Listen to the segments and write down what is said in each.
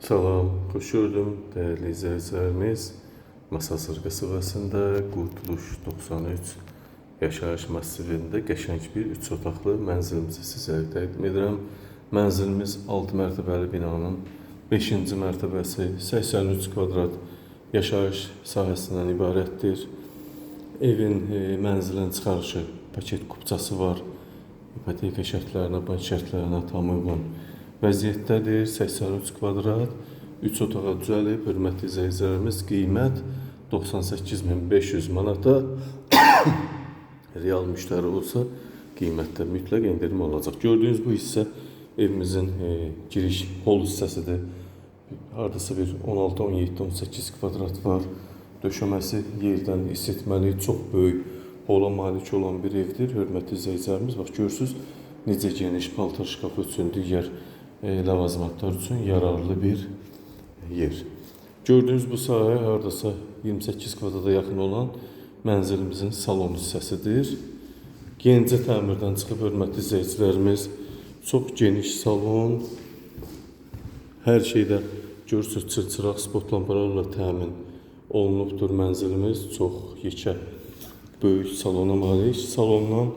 Salam, xoş gördüm dəyərli izləyicilərimiz. Masazır qəsəbəsində Qurtuluş 93 yaşayış massivində qəşəng bir 3 otaqlı mənzilimizi sizə təqdim edirəm. Mənzilimiz 6 mərtəbəli binanın 5-ci mərtəbəsi 83 kvadrat yaşayış sahəsindən ibarətdir. Evin, mənzilin çıxarışı paket kupçası var. İpoteka şərtlərinə, bank şərtlərinə tam uyğun vəziyyətdədir. 83 kvadrat, 3 otağa düzəlib. Hörmətli izləyicilərimiz, qiymət 98.500 manata. Real müştəri olsa qiymətdə mütləq endirim olacaq. Gördüyünüz bu hissə evimizin giriş hol hissəsidir. Hardasa bir 16, 17, 18 kvadrat var. Döşəməsi yerdən isitməli, çox böyük hola malik olan bir evdir. Hörmətli izləyicilərimiz, bax görürsünüz necə geniş paltar şkafı üçün, digər ləvazimatlar üçün yararlı bir yer. Gördüyünüz bu sahə hardasa 28 kvadrata yaxın olan mənzilimizin salon hissəsidir. Yenicə təmirdən çıxıb, hörmətli izləyicilərimiz, çox geniş salon. Hər şeydə görürsünüz çırçıraq spot lampalarla təmin olunubdur mənzilimiz. Çox yekə, böyük salona malik. Salondan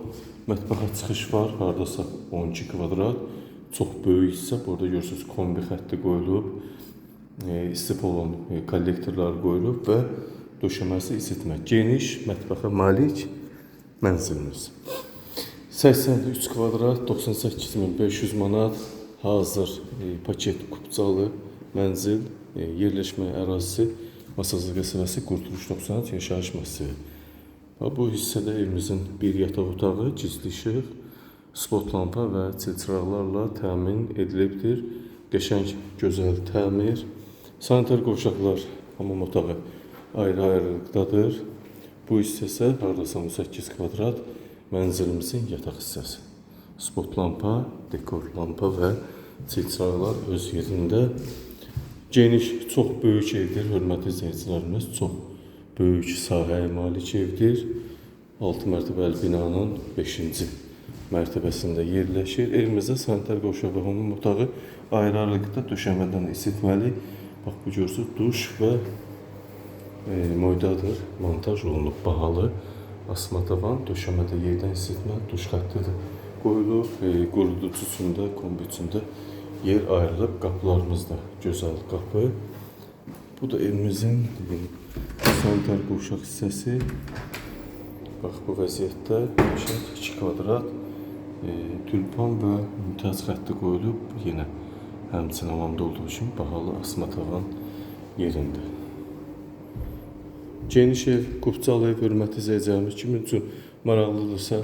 mətbəxə çıxış var, hardasa 12 kvadrat. Çox böyük hissə. Burada görürsünüz kombi xətti qoyulub, istipolon kollektorlar qoyulub və döşəməsi isitmə. Geniş mətbəxə malik mənzilimiz. 83 kvadrat, 98.500 manat hazır paket kupçalı mənzil, yerləşmə ərazisi Masazır qəsəbəsi Qurtuluş 93 yaşayış massivi. Bu hissədə evimizin bir yataq otağı, gizli işıq, spot lampa və çilçıraqlarla təmin edilibdir. Qəşəng, gözəl təmir. Sanitar qovşaqlar, hamam otağı ayrı-ayrılıqdadır. Bu hissə isə hardasa 18 kvadrat mənzilimizin yataq hissəsi. Spot lampa, dekor lampa və çilçıraqlar öz yerində. Geniş, çox böyük evdir, hörmətli izləyicilərimiz. Çox böyük sahəyə malik evdir. 6 mərtəbəli binanın 5-ci mərtəbəsində yerləşir. Evimizdə sanitar qovşaq və hamam otağı ayrı-ayrılıqda döşəmədən isitməli. Bax, bu görürsünüz, duş və moydadır, montaj olunub, bahalı. Asma tavan, döşəmədə yerdən isitmə, duş xətti də qoyulub. Quruducu üçün də, kombi üçün də yer ayrılıb. Qapılarımız da gözəl qapı. Bu da evimizin sanitar qovşaq hissəsi. Bax, bu vəziyyətdə 2 kvadrat tülpan və mümtaz xətti qoyulub. Yenə həmçinin hamamda olduğu üçün bahalı asma tavan yerində. Geniş ev, qupçalı ev, hörmətli izləyicilərimiz, kimin üçün maraqlıdırsa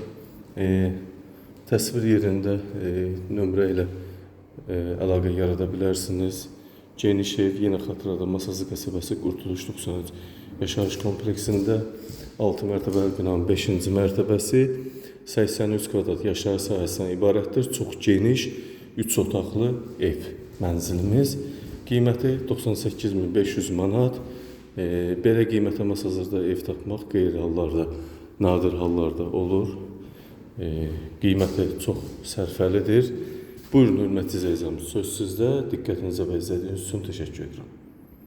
təsvir yerində nömrə ilə əlaqə yarada bilərsiniz. Geniş ev, yenə xatırladım, Masazır qəsəbəsi Qurtuluş 93 yaşayış kompleksində 6 mərtəbəli binanın 5-ci mərtəbəsi 83 kvadrat yaşayış sahəsindən ibarətdir. Çox geniş 3 otaqlı ev mənzilimiz. Qiyməti 98.500 manat. Belə qiymətə Masazırda ev tapmaq qeyri-hallarda, nadir hallarda olur. Qiyməti çox sərfəlidir. Buyurun, hörmətli izləyicilərimiz, söz sizdə. Diqqətinizə və izlədiyiniz üçün təşəkkür edirəm.